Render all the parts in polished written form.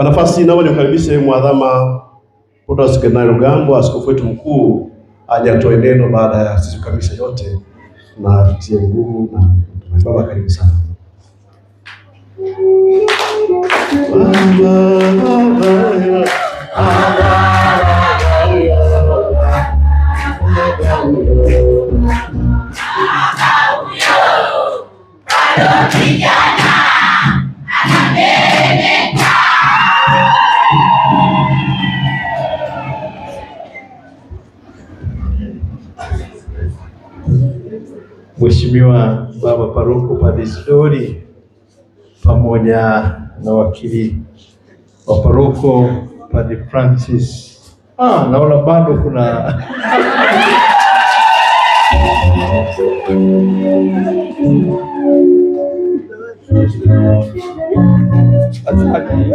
Kwa nafasi naomba nimkaribishe Mwadhama Protas Kardinali Rugambwa, askofu wetu mkuu, aje atoe neno baada ya sisi kukamilisha yote na tutie nguvu na baba, karibu sana. Mheshimiwa Baba Paroko Padre Isidori pamoja na wakili wa paroko Padre Francis. Naona bado kuna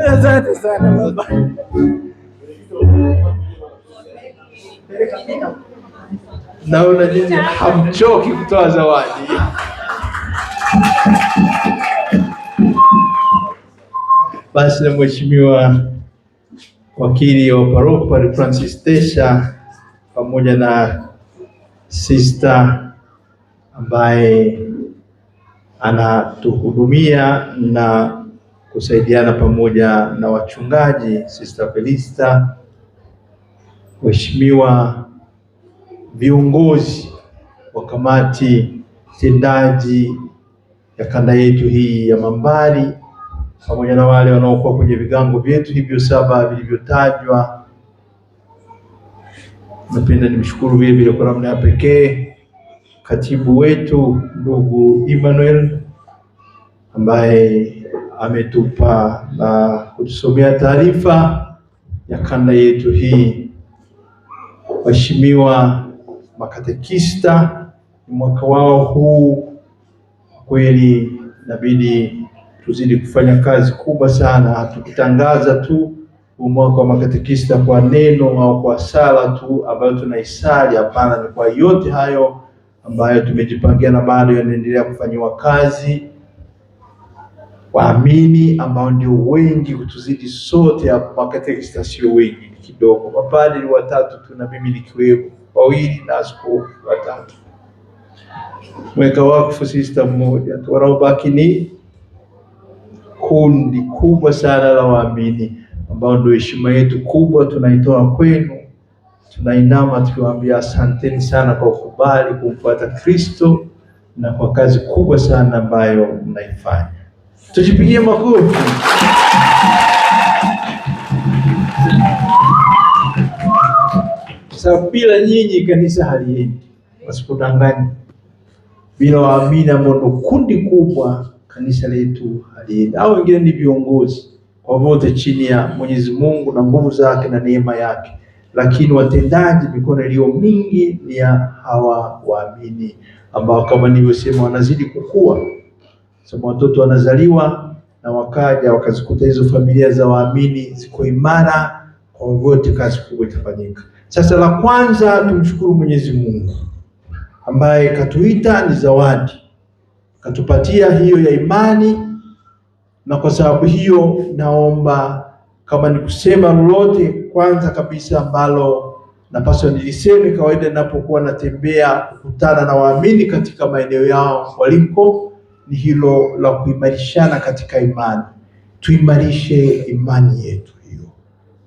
asante sana baba. Naona nyinyi hamchoki kutoa zawadi. Basi na Mheshimiwa wakili wa paroko Padre Francis Tesha pamoja na sister ambaye anatuhudumia na kusaidiana pamoja na wachungaji, Sister Felista, Mheshimiwa viongozi wa kamati tendaji ya kanda yetu hii ya Mbambali, pamoja na wale wanaokuwa kwenye vigango vyetu hivyo 7 vilivyotajwa. Napenda nimshukuru vile vile kwa namna ya pekee katibu wetu ndugu Emmanuel ambaye ametupa na kutusomea taarifa ya kanda yetu hii. Waheshimiwa makatekista, ni mwaka wao huu, kweli inabidi tuzidi kufanya kazi kubwa sana. Hatukutangaza tu mwaka wa makatekista kwa neno au kwa sala tu ambayo tunaisali, hapana, ni kwa yote hayo ambayo tumejipangia na bado yanaendelea kufanyiwa kazi. Waamini ambao ndio wengi kutuzidi sote hapa, makatekista sio wengi, ni kidogo. Mapadri ni 3 tu na mimi nikiwepo 2 na askofu 3. Mweka wakfu sister mmoja tu, wanaobaki ni kundi kubwa sana la waamini ambao ndio heshima yetu kubwa tunaitoa kwenu. Tunainama tukiwaambia asanteni sana kwa kukubali kumfuata Kristo na kwa kazi kubwa sana ambayo mnaifanya. Tujipigie makofi. Sasa bila nyinyi kanisa haliendi, wasipodanganya. Bila waamini ambao ndio kundi kubwa, kanisa letu haliendi. Hao wengine ni viongozi kwa wote chini ya Mwenyezi Mungu na nguvu zake na neema yake, lakini watendaji, mikono iliyo mingi ni ya hawa waamini ambao kama nilivyosema wanazidi kukua. Sasa watoto wanazaliwa na wakaja wakazikuta hizo familia za waamini ziko imara, kwa wote kazi kubwa itafanyika. Sasa la kwanza tumshukuru Mwenyezi Mungu ambaye katuita, ni zawadi katupatia hiyo ya imani, na kwa sababu hiyo naomba kama ni kusema lolote, kwanza kabisa ambalo napaswa niliseme kawaida ninapokuwa natembea kukutana na waamini katika maeneo yao waliko, ni hilo la kuimarishana katika imani. Tuimarishe imani yetu hiyo,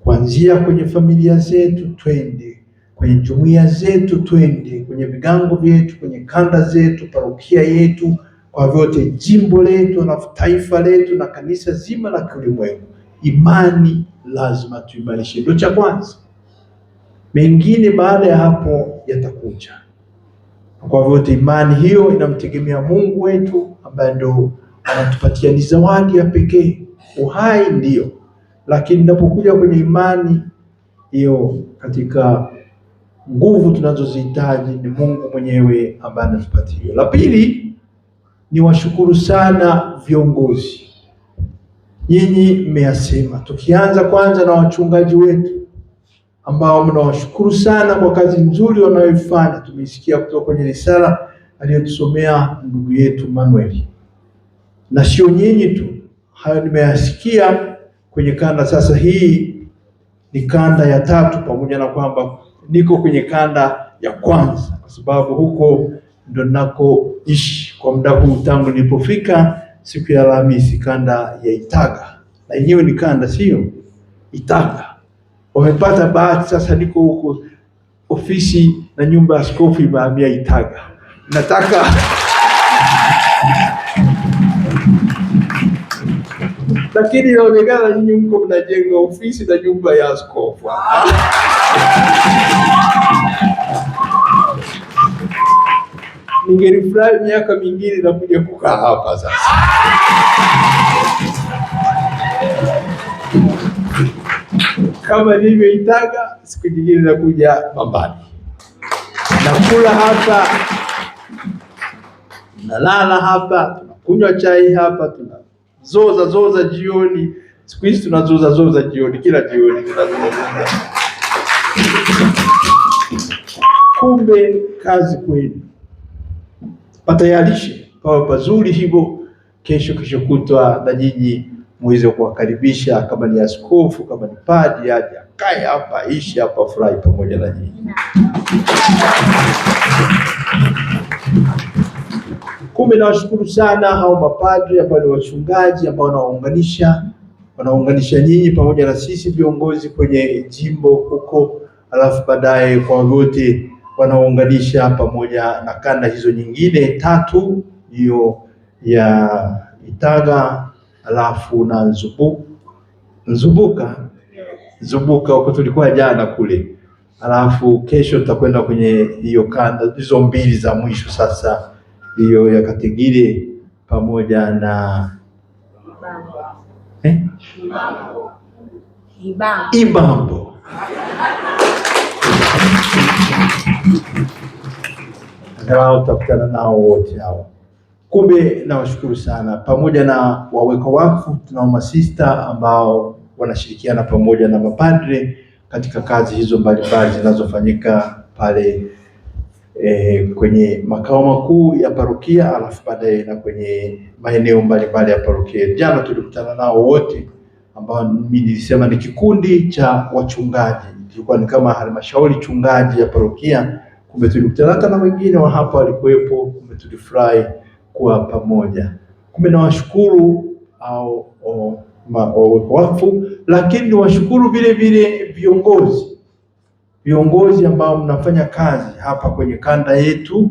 kuanzia kwenye familia zetu, twende kwenye jumuiya zetu, twende kwenye vigango vyetu, kwenye kanda zetu, parokia yetu, kwa vyote jimbo letu na taifa letu na kanisa zima la kiulimwengu. Imani lazima tuimarishe, ndio cha kwanza. Mengine baada ya hapo yatakuja. Kwa vyote imani hiyo inamtegemea Mungu wetu ambaye ndio anatupatia, ni zawadi ya pekee. Uhai ndio, lakini inapokuja kwenye imani hiyo, katika nguvu tunazozihitaji, ni Mungu mwenyewe ambaye anatupatia. La pili ni washukuru sana viongozi. Nyinyi mmeyasema, tukianza kwanza na wachungaji wetu ambao mnawashukuru sana kwa kazi nzuri wanayoifanya. Tumesikia kutoka kwenye risala aliyotusomea ndugu yetu Manuel, na sio nyinyi tu, hayo nimeyasikia kwenye kanda. Sasa hii ni kanda ya tatu, pamoja na kwamba niko kwenye kanda ya kwanza, kwa sababu huko ndo nakoishi kwa muda huu tangu nilipofika siku ya Alhamisi, kanda ya Itaga. Na yenyewe ni kanda, sio Itaga. Wamepata bahati, sasa niko huko ofisi na nyumba ya askofu imehamia Itaga. Nataka lakini inaonekana nyinyi mko mnajenga ofisi na nyumba ya askofu. Ningelifurahi miaka mingine na kuja kukaa hapa sasa. Kama nilivyo Itaga, siku nyingine nakuja Mbambani. Nakula hapa, nalala hapa, tunakunywa chai hapa, tunazoza jioni. Siku hizi tunazoza jioni, kila jioni tunazoza. Kumbe kazi kwenu. Patayarishe pawe pazuri hivyo, kesho kutwa na nyinyi muweze kuwakaribisha, kama ni askofu, kama ni padri, aje akae hapa, ishi hapa, furahi pamoja na nyinyi. Kumbe nawashukuru sana hao mapadri ambao ni wachungaji ambao wanaunganisha nyinyi pamoja na sisi viongozi kwenye jimbo huko, alafu baadaye kwa wote wanaunganisha pamoja na kanda hizo nyingine tatu, hiyo ya Itaga, alafu na Nzubuka huko tulikuwa jana kule, alafu kesho tutakwenda kwenye hiyo kanda hizo mbili za mwisho sasa, hiyo ya Kategire pamoja na Ibambo. Ndio utakutana nao wote hao. Kumbe nawashukuru sana, pamoja na waweka wakfu, tunao masista ambao wanashirikiana pamoja na mapadre katika kazi hizo mbalimbali zinazofanyika pale kwenye makao makuu ya parokia, alafu baadaye na kwenye maeneo mbalimbali ya parokia. Jana tulikutana nao wote, ambao mimi nilisema ni kikundi cha wachungaji, tulikuwa ni kama halmashauri chungaji ya parokia. Kumbe tulikutana hata na wengine wa hapa walikuwepo, kumbe tulifurahi kuwa pamoja. Kumbe nawashukuru au wakfu, lakini niwashukuru vile vile viongozi ambao mnafanya kazi hapa kwenye kanda yetu,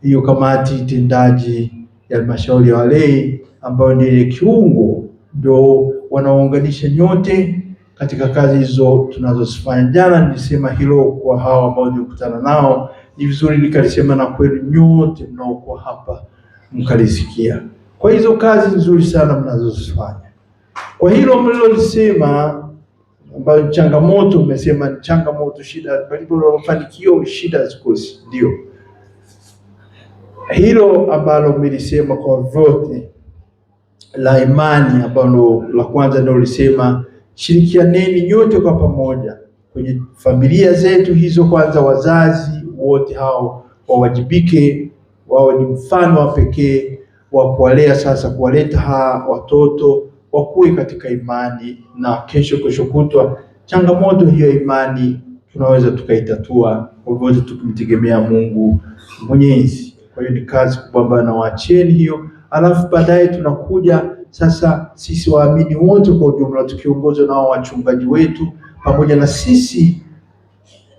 hiyo kamati tendaji ya halmashauri ya walei, ambao ndiye kiungo, ndio wanaounganisha nyote katika kazi hizo tunazozifanya. Jana nilisema hilo kwa hao ambao nilikutana nao, ni vizuri nikalisema na kweli nyote mnaokuwa hapa mkalisikia. Kwa hizo kazi nzuri sana mnazozifanya. Kwa hilo mlilolisema ambayo changamoto, umesema ni changamoto, shida, bali mafanikio, shida zikosi, ndio hilo ambalo mmelisema kwa vote la imani, ambalo la kwanza ndio ulisema shirikianeni nyote kwa pamoja kwenye familia zetu hizo. Kwanza wazazi wote hao wawajibike, wao ni mfano wa pekee wa kuwalea, sasa kuwaleta watoto wakuwe katika imani, na kesho kutwa changamoto hiyo imani tunaweza tukaitatua kwa wote tukimtegemea Mungu Mwenyezi. Kwa hiyo ni kazi kubwa ambayo nawaacheni hiyo, alafu baadaye tunakuja sasa sisi waamini wote kwa ujumla tukiongozwa na wachungaji wetu pamoja na sisi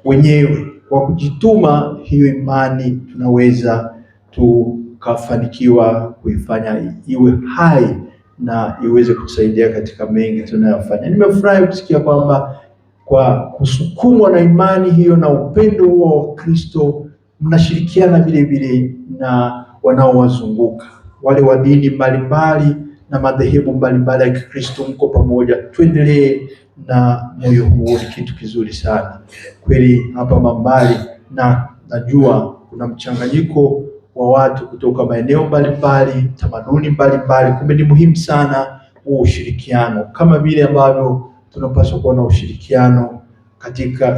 wenyewe kwa kujituma, hiyo imani tunaweza tukafanikiwa kuifanya iwe hai na iweze kutusaidia katika mengi tunayofanya. Nimefurahi kusikia kwamba kwa kusukumwa na imani hiyo na upendo huo wa Kristo mnashirikiana vile vile na wanaowazunguka, wale wa dini mbalimbali na madhehebu mbalimbali ya Kikristo, mko pamoja. Tuendelee na moyo huo, ni kitu kizuri sana kweli hapa Mbambali, na najua kuna mchanganyiko wa watu kutoka maeneo mbalimbali, tamaduni mbalimbali. Kumbe ni muhimu sana huo ushirikiano, kama vile ambavyo tunapaswa kuwa na ushirikiano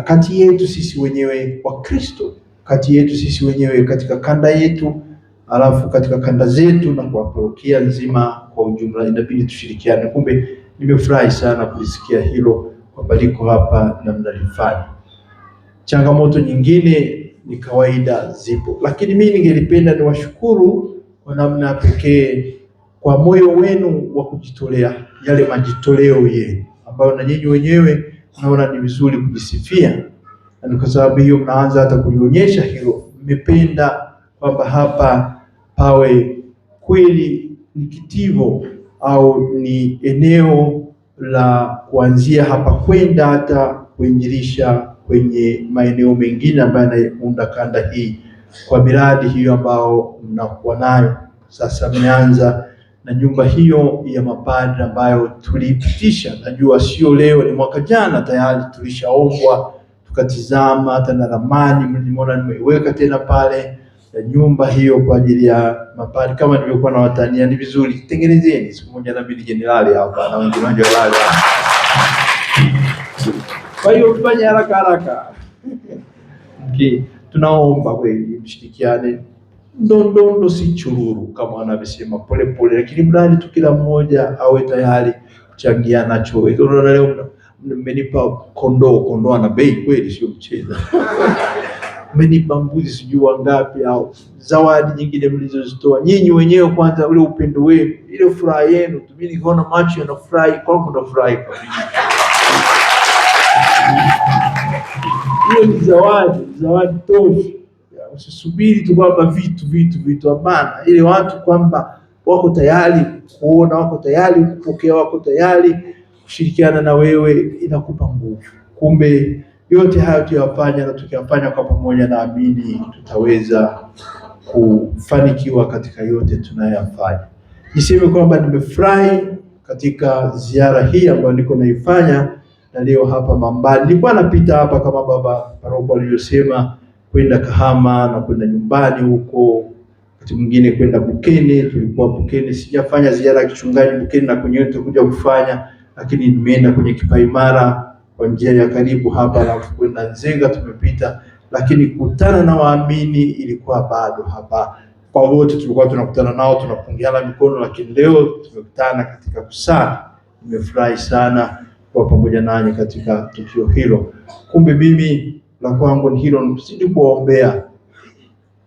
kati yetu sisi wenyewe wa Kristo, kati yetu sisi wenyewe katika kanda yetu, alafu katika kanda zetu na kwa parokia nzima kwa ujumla inabidi tushirikiane. Kumbe Nimefurahi sana kulisikia hilo kwamba liko hapa na mnalifanya. Changamoto nyingine ni kawaida zipo, lakini mimi ningelipenda niwashukuru kwa namna pekee kwa moyo wenu wa kujitolea, yale majitoleo yenu ambayo na nyinyi wenyewe naona ni vizuri kujisifia, na kwa sababu hiyo mnaanza hata kulionyesha hilo. Mmependa kwamba hapa pawe kweli ni kitivo au ni eneo la kuanzia hapa kwenda hata kuinjilisha kwenye maeneo mengine ambayo yanaunda kanda hii, kwa miradi hiyo ambao mnakuwa nayo. Sasa mmeanza na nyumba hiyo ya mapadri ambayo tulipitisha, najua sio leo, ni mwaka jana tayari tulishaombwa tukatizama, hata na ramani mliona nimeiweka tena pale ya nyumba hiyo kwa ajili ya mapadri. Kama nilivyokuwa na watania, ni vizuri tengenezeni siku moja na mimi jenerali hapa na wengine waje walale. Kwa hiyo tufanye haraka haraka. Okay, tunaomba kweli mshirikiane, ndondo si chururu kama wanavyosema, pole pole, lakini mradi tu kila mmoja awe tayari kuchangia nacho. Unaona leo mmenipa kondoo ana bei kweli, sio mchezo. Mmenipa mbuzi sijui wangapi, au zawadi nyingine mlizozitoa nyinyi wenyewe. Kwanza ule upendo wenu, ile furaha yenu, mimi nikaona macho yanafurahi, kwangu nafurahi kabisa. Hiyo ni zawadi tosha. Usisubiri tu kwamba vitu, hapana. Ile watu kwamba wako tayari kuona, wako tayari kupokea, wako tayari kushirikiana na wewe, inakupa nguvu. Kumbe yote haya tuyafanya, na tukiyafanya kwa pamoja, naamini tutaweza kufanikiwa katika yote tunayofanya. Niseme kwamba nimefurahi katika ziara hii ambayo niko naifanya, na leo hapa Mambali. Nilikuwa napita hapa kama baba paroko aliyosema, kwenda Kahama na kwenda nyumbani huko, wakati mwingine kwenda Bukene. Tulikuwa Bukene, sijafanya ziara ya kichungaji Bukene na kwenyewe tutakuja kufanya, lakini nimeenda kwenye Kipaimara kwa njia ya karibu hapa, na kwenda Nzega tumepita, lakini kukutana na waamini ilikuwa bado hapa. Kwa wote tulikuwa tunakutana nao tunapungiana mikono, lakini leo tumekutana katika kusali. Nimefurahi sana kwa pamoja nanyi katika tukio hilo. Kumbe mimi la kwangu ni hilo, msidi kuombea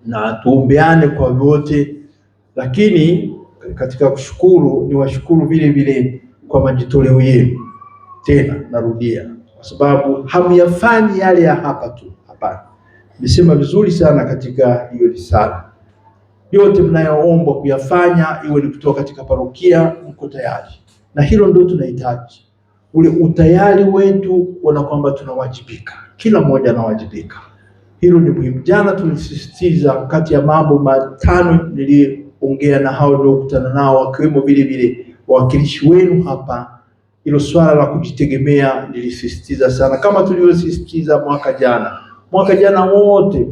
na tuombeane kwa wote, lakini katika kushukuru ni washukuru vile vile kwa majitoleo yenu. Tena narudia, kwa sababu hamyafanyi yale ya hapa tu, hapana. Nimesema vizuri sana katika hiyo risala, yote mnayoombwa kuyafanya, iwe ni kutoka katika parokia, mko tayari, na hilo ndio tunahitaji, ule utayari wetu kuona kwamba tunawajibika, kila mmoja anawajibika. Hilo ni muhimu. Jana tulisisitiza kati ya mambo matano niliongea na hao niliokutana nao, wakiwemo vile vile wawakilishi wenu hapa, hilo swala la kujitegemea nilisisitiza sana, kama tulivyosisitiza mwaka jana wote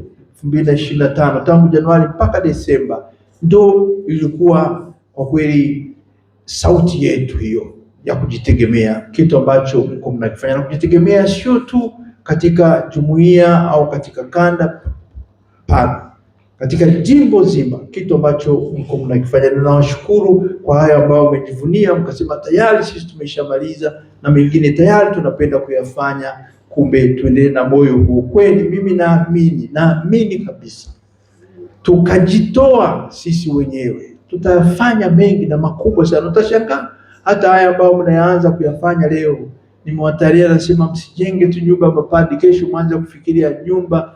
2025 tangu Januari mpaka Desemba, ndio ilikuwa kwa kweli sauti yetu hiyo ya kujitegemea, kitu ambacho mko mnakifanya. Na kujitegemea sio tu katika jumuiya au katika kanda pana, katika jimbo zima, kitu ambacho mko mnakifanya. Na nawashukuru kwa haya ambao mmejivunia, mkasema tayari sisi tumeshamaliza na mengine tayari tunapenda kuyafanya. Kumbe tuendelee na moyo huu. Kweli mimi naamini kabisa tukajitoa sisi wenyewe tutafanya mengi na makubwa sana. Utashangaa hata haya ambayo mnaanza kuyafanya leo. Nimewataria, nasema msijenge tu nyumba ya mapadri, kesho mwanze kufikiria nyumba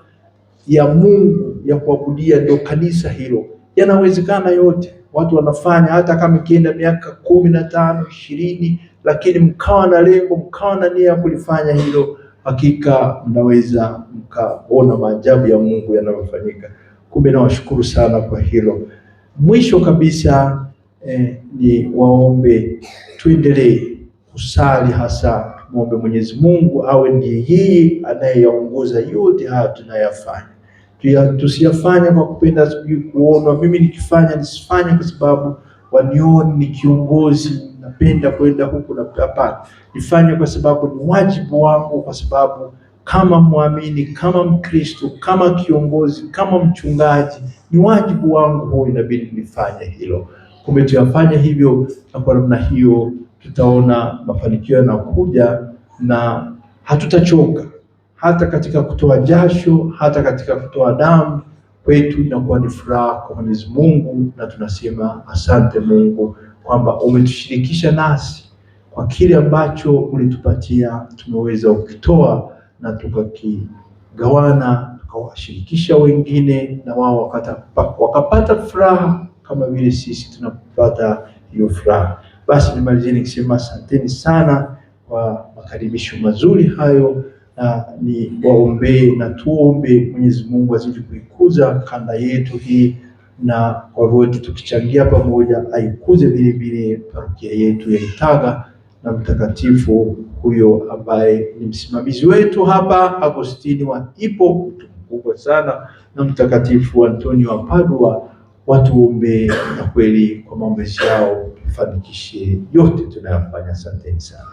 ya Mungu ya kuabudia, ndio kanisa hilo. Yanawezekana yote, watu wanafanya, hata kama ikienda miaka 15, 20, lakini mkawa na lengo, mkawa na nia ya kulifanya hilo, hakika mnaweza mkaona maajabu ya Mungu yanayofanyika. Kumbe nawashukuru sana kwa hilo. Mwisho kabisa ni waombe tuendelee kusali, hasa muombe Mwenyezi Mungu awe ndiye yeye anayeyaongoza yote haya tunayafanya. Tusiyafanye kwa kupenda kuonwa, mimi nikifanya nisifanye kwa sababu wanione ni kiongozi napenda kwenda huku na hapana. Nifanye kwa sababu ni wajibu wangu, kwa sababu kama muamini, kama Mkristo, kama kiongozi, kama mchungaji, ni wajibu wangu huo, inabidi nifanye hilo. Kumbe tuyafanye hivyo, na kwa namna hiyo tutaona mafanikio yanakuja na hatutachoka hata katika kutoa jasho, hata katika kutoa damu. Kwetu inakuwa ni furaha kwa Mwenyezi Mungu, na tunasema asante Mungu kwamba umetushirikisha nasi kwa kile ambacho ulitupatia, tumeweza kukitoa na tukakigawana, tukawashirikisha wengine, na wao wakapata furaha kama vile sisi tunapata hiyo furaha. Basi nimalizie nikisema asanteni sana kwa makaribisho mazuri hayo, na ni waombee na tuombe Mwenyezi Mungu azidi kuikuza kanda yetu hii, na kwa wote tukichangia pamoja aikuze vile vile parokia yetu ya Itaga, na mtakatifu huyo ambaye ni msimamizi wetu hapa Agostini wa Hippo, mtu mkubwa sana, na mtakatifu Antonio wa Padua, watuombee na kweli kwa maombezi yao tufanikishe yote tunayofanya. Asanteni sana.